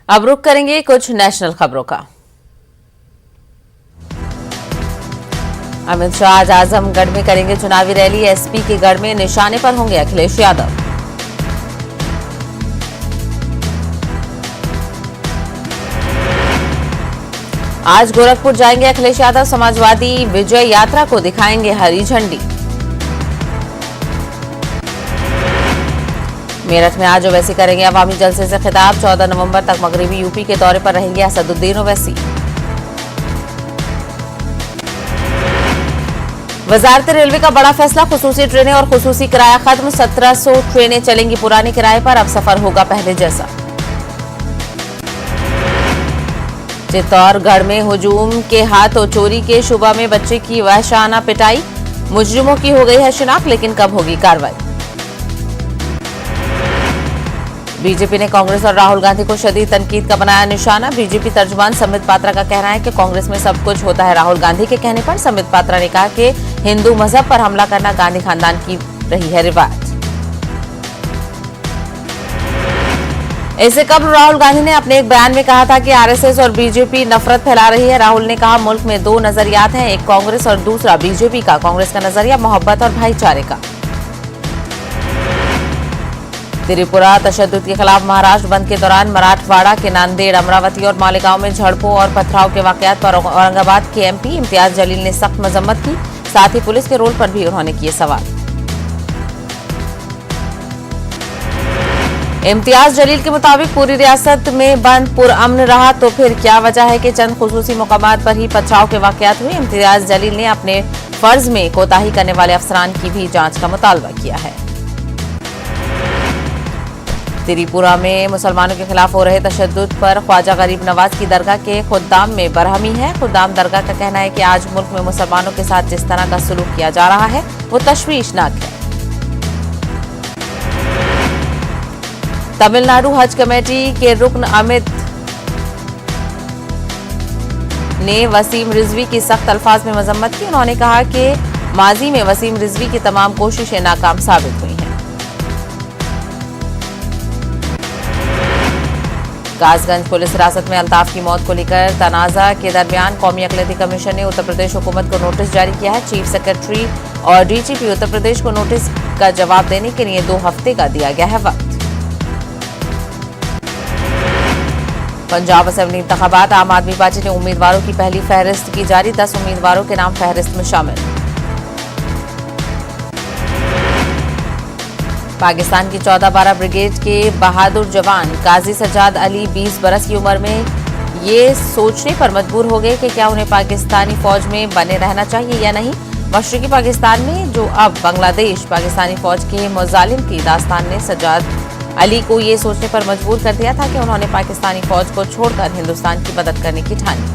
अब रुक करेंगे कुछ नेशनल खबरों का। अमित शाह आज आजमगढ़ में करेंगे चुनावी रैली। एसपी के गढ़ में निशाने पर होंगे अखिलेश यादव। आज गोरखपुर जाएंगे अखिलेश यादव। समाजवादी विजय यात्रा को दिखाएंगे हरी झंडी। मेरठ में आज ओवैसी करेंगे अवामी जलसे से खिताब। 14 नवंबर तक मगरबी यूपी के दौरे पर रहेंगे असदुद्दीन ओवैसी। वजारत रेलवे का बड़ा फैसला। खुसूसी ट्रेनें और खुसूसी किराया खत्म। 1700 ट्रेनें चलेंगी पुराने किराए पर। अब सफर होगा पहले जैसा। चित्तौड़गढ़ में हुजूम के हाथ और चोरी के शुबा में बच्चे की वहशाना पिटाई। मुजरिमों की हो गई है शिनाख्त, लेकिन कब होगी कार्रवाई। बीजेपी ने कांग्रेस और राहुल गांधी को शदीद तनकीद का बनाया निशाना। बीजेपी तर्जुमान संबित पात्रा का कहना है कि कांग्रेस में सब कुछ होता है राहुल गांधी के कहने पर। संबित पात्रा ने कहा कि हिंदू मजहब पर हमला करना गांधी खानदान की रही है रिवाज। इससे कबल राहुल गांधी ने अपने एक बयान में कहा था कि आरएसएस और बीजेपी नफरत फैला रही है। राहुल ने कहा, मुल्क में दो नजरियात हैं, एक कांग्रेस और दूसरा बीजेपी का। कांग्रेस का नजरिया मोहब्बत और भाईचारे का। त्रिपुरा तशद्दुद के खिलाफ महाराष्ट्र बंद के दौरान मराठवाड़ा के नांदेड़, अमरावती और मालेगांव में झड़पों और पथराव के वाकयात पर औरंगाबाद के एमपी इम्तियाज जलील ने सख्त मजम्मत की। साथ ही पुलिस के रोल पर भी उन्होंने किए सवाल। इम्तियाज जलील के मुताबिक पूरी रियासत में बंद पुरअमन रहा तो फिर क्या वजह है कि चंद खुसूसी मकामात पर ही पथराव के वाकयात हुए। इम्तियाज जलील ने अपने फर्ज में कोताही करने वाले अफसरान की भी जांच का मुतालबा किया है। त्रिपुरा में मुसलमानों के खिलाफ हो रहे तशद्दुद पर ख्वाजा गरीब नवाज की दरगाह के खुद्दाम में बरहमी है। खुद्दाम दरगाह का कहना है कि आज मुल्क में मुसलमानों के साथ जिस तरह का सलूक किया जा रहा है वो तशवीशनाक है। तमिलनाडु हज कमेटी के रुकन अमित ने वसीम रिजवी की सख्त अल्फाज में मजम्मत की। उन्होंने कहा कि माजी में वसीम रिजवी की तमाम कोशिशें नाकाम साबित हुई हैं। कासगंज पुलिस हिरासत में अल्ताफ की मौत को लेकर तनाजा के दरमियान कौमी अकलियती कमीशन ने उत्तर प्रदेश हुकूमत को नोटिस जारी किया है। चीफ सेक्रेटरी और डीजीपी उत्तर प्रदेश को नोटिस का जवाब देने के लिए 2 हफ्ते का दिया गया है वक्त। पंजाब असेंबली इंतखाबात। आम आदमी पार्टी ने उम्मीदवारों की पहली फहरिस्त की जारी। 10 उम्मीदवारों के नाम फहरिस्त में शामिल। पाकिस्तान की 14-12 ब्रिगेड के बहादुर जवान काजी सज्जाद अली 20 बरस की उम्र में ये सोचने पर मजबूर हो गए कि क्या उन्हें पाकिस्तानी फौज में बने रहना चाहिए या नहीं। मशरकी पाकिस्तान में जो अब बांग्लादेश पाकिस्तानी फौज के मुजालिम की दास्तान ने सज्जाद अली को ये सोचने पर मजबूर कर दिया था कि उन्होंने पाकिस्तानी फौज को छोड़कर हिंदुस्तान की मदद करने की ठानी।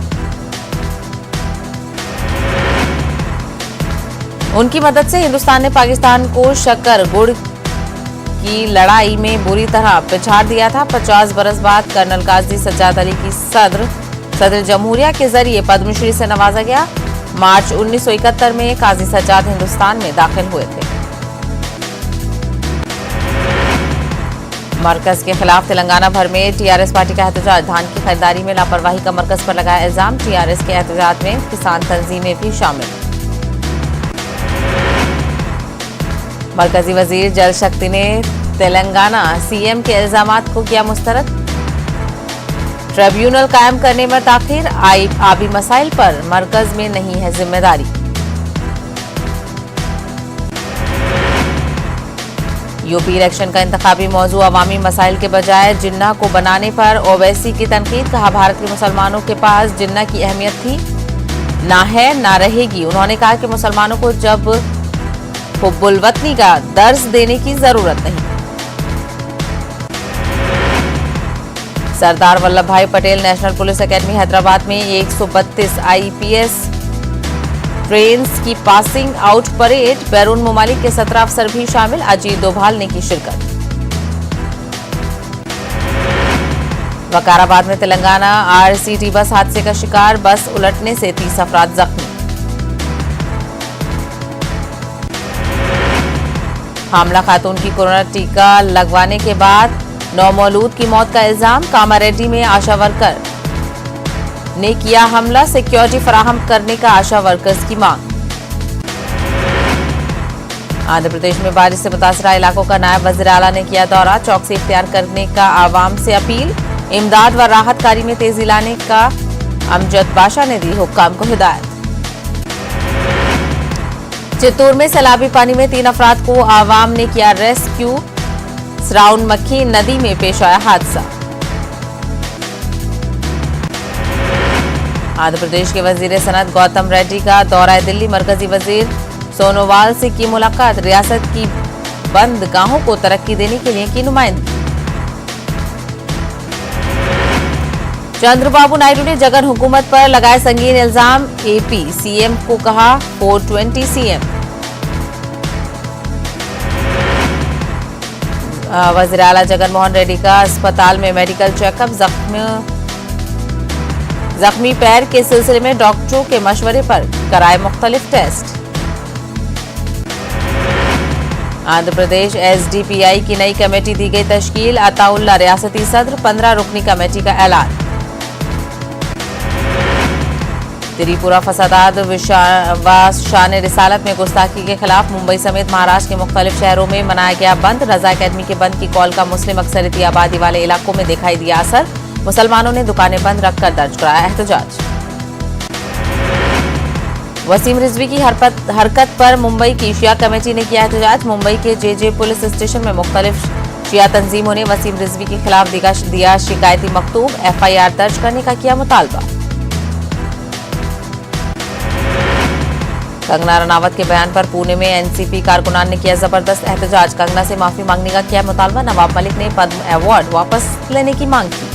उनकी मदद से हिंदुस्तान ने पाकिस्तान को शक्कर गुड़ की लड़ाई में बुरी तरह पिछाड़ दिया था। 50 बरस बाद कर्नल काजी सज्जाद अली की सदर जमहूरिया के जरिए पद्मश्री से नवाजा गया। मार्च 1971 में काजी सज्जाद हिंदुस्तान में दाखिल हुए थे। मरकज के खिलाफ तेलंगाना भर में टीआरएस पार्टी का एहतजाज। धान की खरीदारी में लापरवाही का मरकज पर लगाया इल्जाम। टीआरएस के एहतजाज में किसान तंजीमें भी शामिल। मरकजी वजीर जल शक्ति ने तेलंगाना सीएम के इल्जामात को किया मुस्तरद। ट्रिब्यूनल कायम करने में ताखिर। आबी मसाइल पर मरकज में नहीं है जिम्मेदारी। यूपी इलेक्शन का इंतखाबी मौजू अवामी मसाइल के बजाय जिन्ना को बनाने पर ओवैसी की तनकीद। कहा, भारत के मुसलमानों के पास जिन्ना की अहमियत थी, ना है ना रहेगी। उन्होंने कहा कि मुसलमानों को जब हुब्बुल वतनी का दर्ज देने की जरूरत नहीं। सरदार वल्लभ भाई Patel national police academy Hyderabad में 132 आईपीएस ट्रेन्स की पासिंग आउट परेड। बैरून मुमालिक के 17 अफसर भी शामिल। अजीत डोभाल ने की शिरकत। वकाराबाद में तेलंगाना आरसीटी बस हादसे का शिकार। बस उलटने से 30 अफराद जख्मी। हामला खातून की कोरोना टीका लगवाने के बाद नौमौलूद की मौत का इल्जाम, कामारेड्डी में आशा वर्कर ने किया हमला, सिक्योरिटी फराहम करने का आशा वर्कर्स की मांग। आंध्र प्रदेश में बारिश से मुतासरा इलाकों का नायब वजीर आला ने किया दौरा, चौकसी इख्तियार करने का आवाम से अपील, इमदाद व राहत कार्य में तेजी लाने का अमजद बाशा ने दी हुक्काम को हिदायत। चित्तौड़ में सैलाबी पानी में 3 अफराद को आवाम ने किया रेस्क्यू, सराउंड मक्खी नदी में पेश आया हादसा। आंध्र प्रदेश के वजीर सनत गौतम रेड्डी का दौरा दिल्ली, मरकजी वजीर सोनोवाल से की मुलाकात, रियासत की बंद गाहों को तरक्की देने के लिए की नुमाइंदगी। चंद्रबाबू नायडू ने जगन हुकूमत पर लगाए संगीन इल्जाम, एपी सीएम को कहा 420 सीएम। वजीर आला जगन मोहन रेड्डी का अस्पताल में मेडिकल चेकअप, जख्मी पैर के सिलसिले में डॉक्टरों के मशवरे पर कराए मुख्तलिफ टेस्ट। आंध्र प्रदेश एसडीपीआई की नई कमेटी दी गई तश्कील, अताउल्ला रियासती सदर, 15 रुकनी कमेटी का ऐलान। त्रिपुरा फसादात व शान रिसालत में गुस्ताखी के खिलाफ मुंबई समेत महाराष्ट्र के मुख्तलिफ शहरों में मनाया गया बंद, रजा अकेडमी के बंद की कॉल का मुस्लिम अक्सरियती आबादी वाले इलाकों में दिखाई दिया असर, मुसलमानों ने दुकानें बंद रखकर दर्ज कराया एहतजाज। वसीम रिजवी की हरकत पर मुंबई की शिया कमेटी ने किया एहतजाज, मुंबई के जेजे पुलिस स्टेशन में मुख्तलिफ शिया तंजीमों ने वसीम रिजवी के खिलाफ दिया शिकायती मकतूब, एफआईआर दर्ज करने का किया मुतालबा। कंगना रनावत के बयान पर पुणे में एनसीपी कारकुनान ने किया जबरदस्त एहतजाज, कंगना से माफी मांगने का किया मुतालबा, नवाब मलिक ने पद्म अवार्ड वापस लेने की मांग की।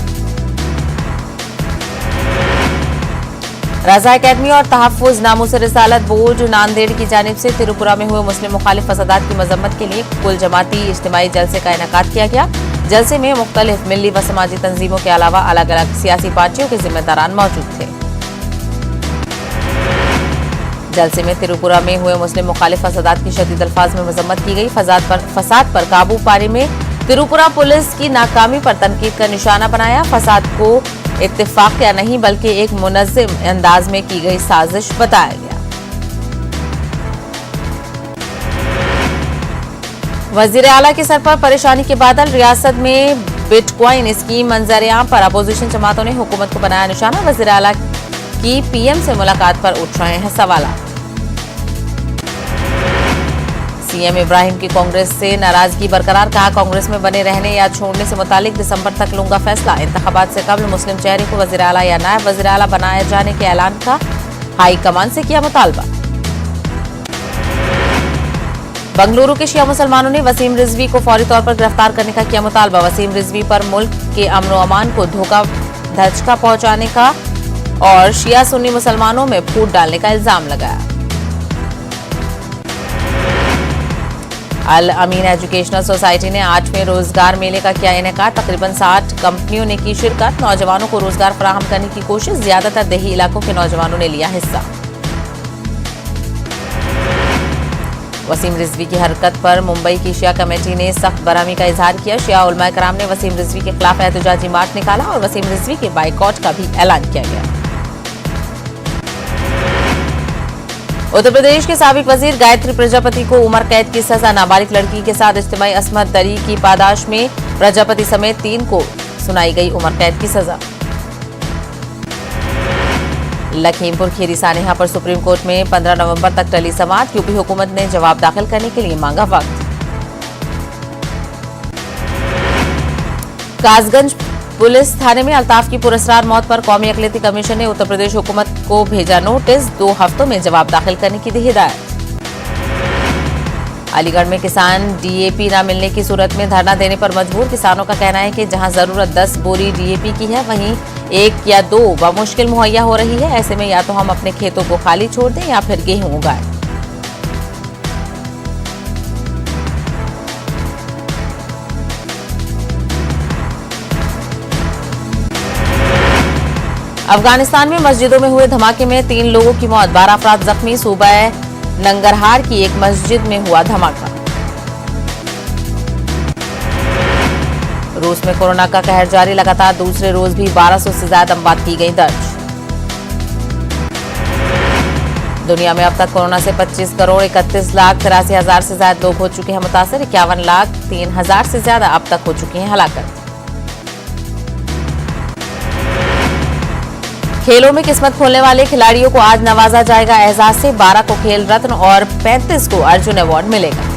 रजा अकेडमी और तहफ्फुज नामूस रिसालत बोर्ड नांदेड़ की जानिब से त्रिपुरा में हुए मुस्लिम मुखालिफ फसादात की मजम्मत के लिए कुल जमाती इज्तिमाई जलसे का इनेकाद किया गया। जलसे में मुख्तलिफ मिली व समाजी तंजीमों के अलावा अलग अलग सियासी पार्टियों के जिम्मेदारान मौजूद थे। जलसे में त्रिपुरा में हुए मुस्लिम मुखालिफ फसादात की शदीद अल्फाज में मजम्मत की गई। फसाद पर काबू पाने में त्रिपुरा पुलिस की नाकामी पर तनकीद का निशाना बनाया। फसाद को इत्तेफाक या नहीं बल्कि एक मुनज़्ज़म अंदाज में की गई साजिश बताया गया। वजीर आला के सर पर परेशानी के बादल, रियासत में बिटकॉइन स्कीम मंजर-ए-आम पर अपोजिशन जमातों ने हुकूमत को बनाया निशाना। वजीर आला की पीएम से मुलाकात पर उठ रहे हैं सवाल। सीएम इब्राहिम की कांग्रेस से नाराजगी बरकरार, कहा कांग्रेस में बने रहने या छोड़ने से मुतालिक दिसंबर तक लूंगा फैसला। इंतखाबात से कबल मुस्लिम चेहरे को वजीर आला या नायब वजीर आला बनाए जाने के ऐलान का हाई कमान से किया मुतालबा। बंगलुरु के शिया मुसलमानों ने वसीम रिजवी को फौरी तौर पर गिरफ्तार करने का किया मुतालबा। वसीम रिजवी पर मुल्क के अमन व अमान को धचका पहुंचाने का और शिया सुन्नी मुसलमानों में फूट डालने का इल्जाम लगाया। अल अमीन एजुकेशनल सोसाइटी ने 8वें रोजगार मेले का किया इनेकाद। तकरीबन 60 कंपनियों ने की शिरकत। नौजवानों को रोजगार फराहम करने की कोशिश, ज्यादातर देही इलाकों के नौजवानों ने लिया हिस्सा। वसीम रिजवी की हरकत पर मुंबई की शिया कमेटी ने सख्त बरहमी का इजहार किया। शिया उलमा कराम ने वसीम रिजवी के खिलाफ एहतजाजी मार्च निकाला और वसीम रिजवी के बाइकॉट का भी ऐलान किया गया। उत्तर प्रदेश के साबिक वजीर गायत्री प्रजापति को उम्र कैद की सजा। नाबालिग लड़की के साथ इज्तिमाई अस्मत दरी की पादाश में प्रजापति समेत 3 को सुनाई गई उम्र कैद की सजा। लखीमपुर खीरी सानेहा पर सुप्रीम कोर्ट में 15 नवंबर तक टली समाअत। यूपी हुकूमत ने जवाब दाखिल करने के लिए मांगा वक्त। कासगंज पुलिस थाने में अल्ताफ की पुरस्कार मौत पर कौमी अकलियती कमीशन ने उत्तर प्रदेश हुकूमत को भेजा नोटिस। 2 हफ्तों में जवाब दाखिल करने की दी हिदायत। अलीगढ़ में किसान डीएपी न मिलने की सूरत में धरना देने पर मजबूर। किसानों का कहना है कि जहां जरूरत 10 बोरी डीएपी की है, वहीं 1 या 2 बमुश्किल मुहैया हो रही है। ऐसे में या तो हम अपने खेतों को खाली छोड़ दें या फिर गेहूं उगाएं। अफगानिस्तान में मस्जिदों में हुए धमाके में 3 लोगों की मौत, 12 अफराद जख्मी। सूबा नंगरहार की एक मस्जिद में हुआ धमाका। रूस में कोरोना का कहर जारी, लगातार दूसरे रोज भी 1200 से ज्यादा मौत की गई दर्ज। दुनिया में अब तक कोरोना से 25 करोड़ 31 लाख 83 हजार से ज्यादा लोग हो चुके हैं मुतासर। 51 लाख 3 हजार से ज्यादा अब तक हो चुकी हैं हलाकत। खेलों में किस्मत खोलने वाले खिलाड़ियों को आज नवाजा जाएगा एजाज से। 12 को खेल रत्न और 35 को अर्जुन अवार्ड मिलेगा।